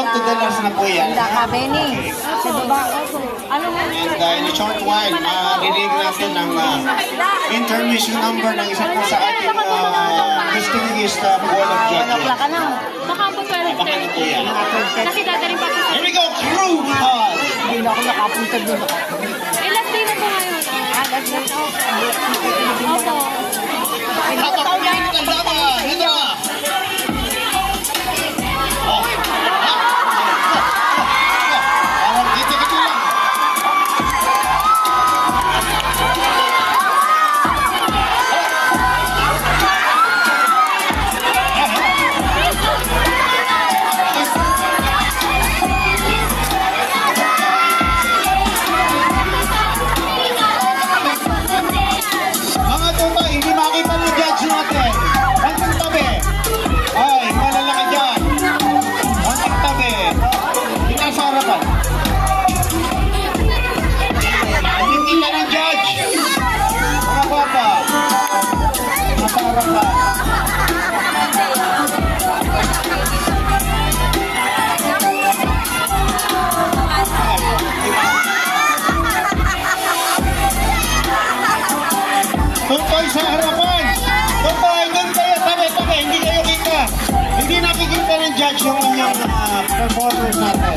$2 na po yan. Handa ka, Benny. Sa baba. Ano nga? And in a short while, marinig natin ang intermission number ng isa po sa ating distinguished Board of Judges. Wala ka na. Baka po pwede. Baka na po yan. Kasi dadaling pa po. Here we go, crew call! Hindi na ako nakapunta doon. Ilan din na po ngayon? Opo. Hatak po yan ang dama! Dito na! Parang kiti-kiti lang. Mga tuta, hindi makita ng judge natin. Konting tabi. Ay, malalaki dyan. Konting tabi. Ito sa harapan. Hindi ka ng judge. Mga baba. Nasa harapan. Tukoy sa harapan! Tukoy, doon kayo, tabi, hindi kayo kita. Hindi nakikita ng judge yung inyong performance natin.